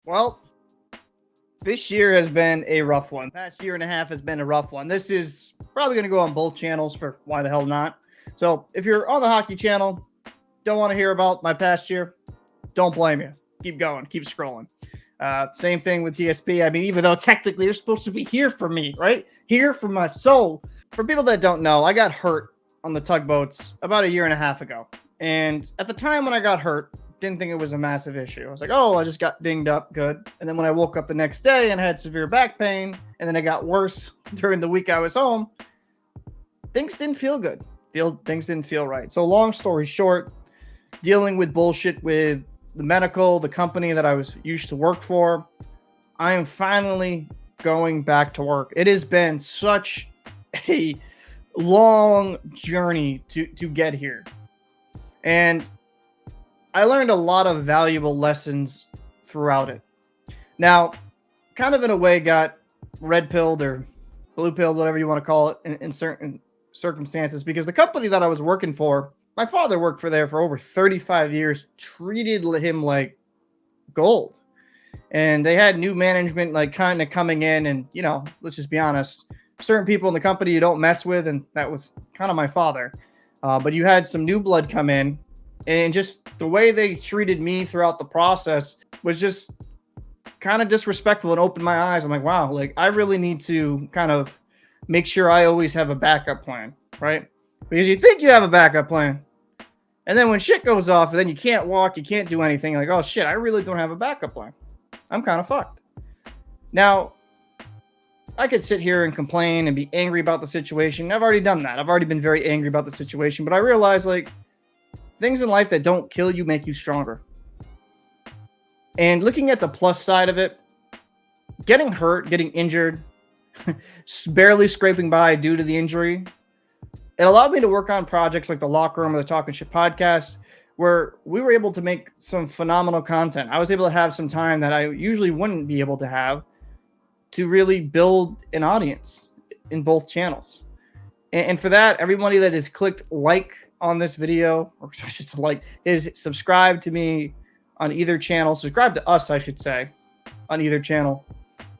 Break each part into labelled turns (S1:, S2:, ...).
S1: Well, this year has been a rough one. Past year and a half has been a rough one. This is probably going to go on both channels for why the hell not. So if you're on the hockey channel, don't want to hear about my past year, don't blame you. Keep going, keep scrolling. Same thing with TSP. I mean, even though technically you're supposed to be here for me, right? Here for my soul. For people that don't know, I got hurt on the tugboats about a year and a half ago. And at the time when I got hurt, didn't think it was a massive issue. I was like, oh, I just got dinged up, good. And then when I woke up the next day and had severe back pain, and then it got worse during the week I was home, things didn't feel good. Things didn't feel right. So long story short, dealing with bullshit with the medical, the company that I was used to work for, I am finally going back to work. It has been such a long journey to get here. And I learned a lot of valuable lessons throughout it. Now, kind of in a way got red pilled or blue pilled, whatever you want to call it, in certain circumstances, because the company that I was working for, my father worked for there for over 35 years, treated him like gold. And they had new management like kind of coming in, and, you know, let's just be honest, certain people in the company you don't mess with, and that was kind of my father. But you had some new blood come in, and just the way they treated me throughout the process was just kind of disrespectful and opened my eyes. I'm like, wow, like I really need to kind of make sure I always have a backup plan, right? Because you think you have a backup plan, and then when shit goes off, then you can't walk, you can't do anything. Like, oh shit, I really don't have a backup plan. I'm kind of fucked. Now, I could sit here and complain and be angry about the situation. I've already done that. I've already been very angry about the situation, but I realized like things in life that don't kill you make you stronger. And looking at the plus side of it, getting hurt, getting injured, barely scraping by due to the injury, it allowed me to work on projects like the Locker Room or the Talking Shit podcast, where we were able to make some phenomenal content. I was able to have some time that I usually wouldn't be able to have to really build an audience in both channels. And for that, everybody that has clicked like on this video, or just like, is subscribed to me on either channel, subscribe to us, I should say, on either channel.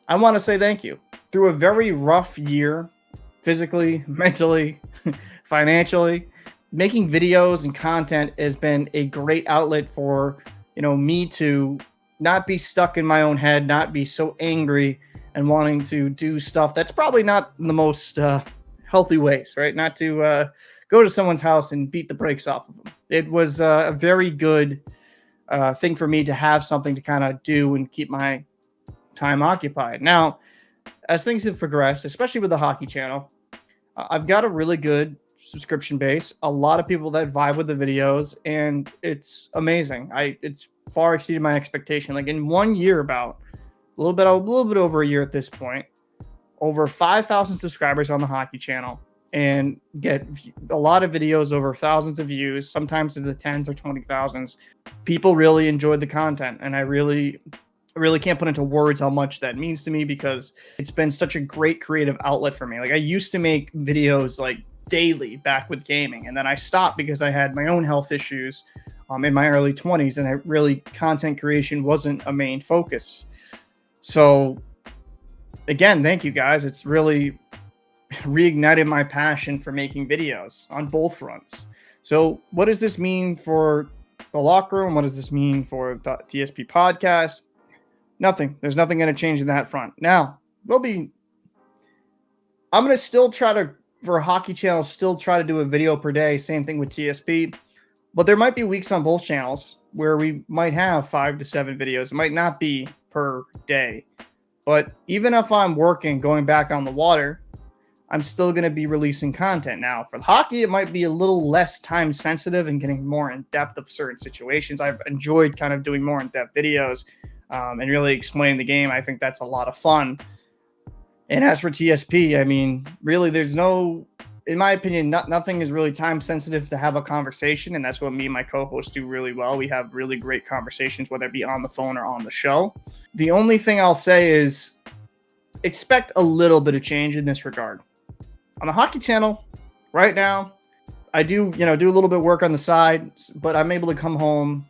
S1: I want to say thank you. Through a very rough year, physically, mentally, financially, making videos and content has been a great outlet for, you know, me to not be stuck in my own head, not be so angry and wanting to do stuff that's probably not the most healthy ways, right? Not to go to someone's house and beat the brakes off of them. It was a very good thing for me to have something to kind of do and keep my time occupied. Now, as things have progressed, especially with the hockey channel, I've got a really good subscription base, a lot of people that vibe with the videos, and it's amazing. It's far exceeded my expectation. Like in 1 year, about a little bit over a year at this point, over 5,000 subscribers on the hockey channel, and get a lot of videos over thousands of views, sometimes to the tens or 20,000s. People really enjoyed the content, and I really can't put into words how much that means to me, because it's been such a great creative outlet for me. Like I used to make videos like daily back with gaming, and then I stopped because I had my own health issues in my early 20s, and content creation wasn't a main focus. So again, thank you guys. It's really reignited my passion for making videos on both fronts. So what does this mean for the Locker Room? What does this mean for the TSP podcast? Nothing. There's nothing going to change in that front. Now, I'm going to still try to, for a hockey channel, still try to do a video per day. Same thing with TSP. But there might be weeks on both channels where we might have 5 to 7 videos. It might not be per day. But even if I'm working, going back on the water, I'm still going to be releasing content. Now, for hockey, it might be a little less time sensitive and getting more in depth of certain situations. I've enjoyed kind of doing more in depth videos and really explaining the game. I think that's a lot of fun. And as for TSP, I mean, really, there's no, in my opinion, nothing is really time sensitive to have a conversation. And that's what me and my co-hosts do really well. We have really great conversations, whether it be on the phone or on the show. The only thing I'll say is expect a little bit of change in this regard. On the hockey channel, right now, I do a little bit of work on the side, but I'm able to come home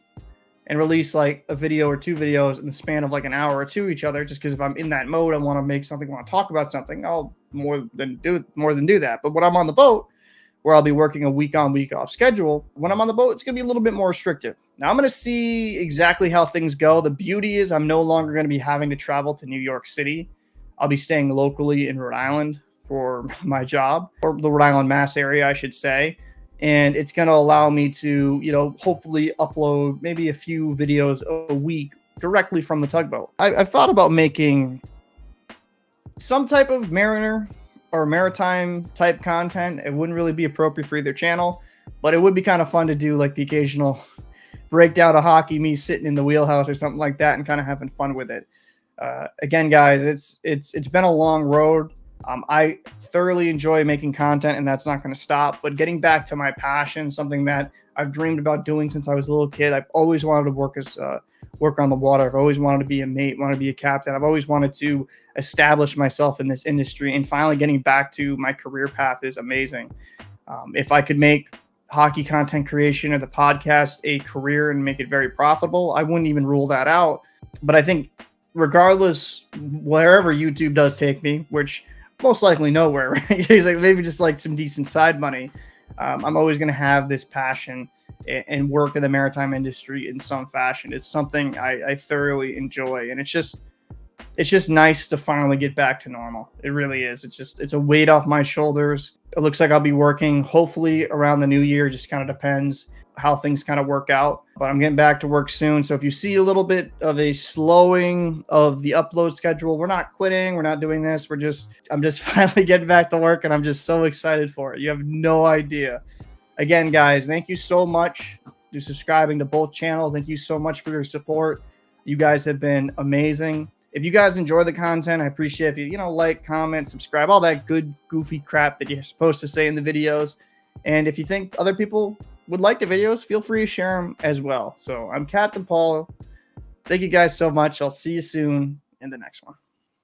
S1: and release like a video or two videos in the span of like an hour or two each other. Just because if I'm in that mode, I want to make something, want to talk about something, I'll more than do that. But when I'm on the boat, where I'll be working a week on, week off schedule, when I'm on the boat, it's going to be a little bit more restrictive. Now I'm going to see exactly how things go. The beauty is I'm no longer going to be having to travel to New York City. I'll be staying locally in Rhode Island for my job, or the Rhode Island, Mass area, I should say. And it's going to allow me to, hopefully upload maybe a few videos a week directly from the tugboat. I've thought about making some type of mariner or maritime type content. It wouldn't really be appropriate for either channel, but it would be kind of fun to do like the occasional breakdown of hockey, me sitting in the wheelhouse or something like that, and kind of having fun with it. Again, guys, it's been a long road. I thoroughly enjoy making content, and that's not going to stop. But getting back to my passion, something that I've dreamed about doing since I was a little kid. I've always wanted to work on the water. I've always wanted to be a mate, wanted to be a captain. I've always wanted to establish myself in this industry, and finally getting back to my career path is amazing. If I could make hockey content creation or the podcast a career and make it very profitable, I wouldn't even rule that out. But I think regardless, wherever YouTube does take me, which most likely nowhere, right? He's like maybe just like some decent side money. I'm always going to have this passion and work in the maritime industry in some fashion. It's something I thoroughly enjoy, and it's just nice to finally get back to normal. It really is. It's a weight off my shoulders. It looks like I'll be working hopefully around the new year. Just kind of depends how things kind of work out, but I'm getting back to work soon. So if you see a little bit of a slowing of the upload schedule, we're not quitting. We're not doing this. I'm just finally getting back to work, and I'm just so excited for it. You have no idea. Again, guys, thank you so much for subscribing to both channels. Thank you so much for your support. You guys have been amazing. If you guys enjoy the content, I appreciate if you like, comment, subscribe, all that good, goofy crap that you're supposed to say in the videos. And if you think other people would like the videos, feel free to share them as well. So I'm Captain Paul. Thank you guys so much. I'll see you soon in the next one.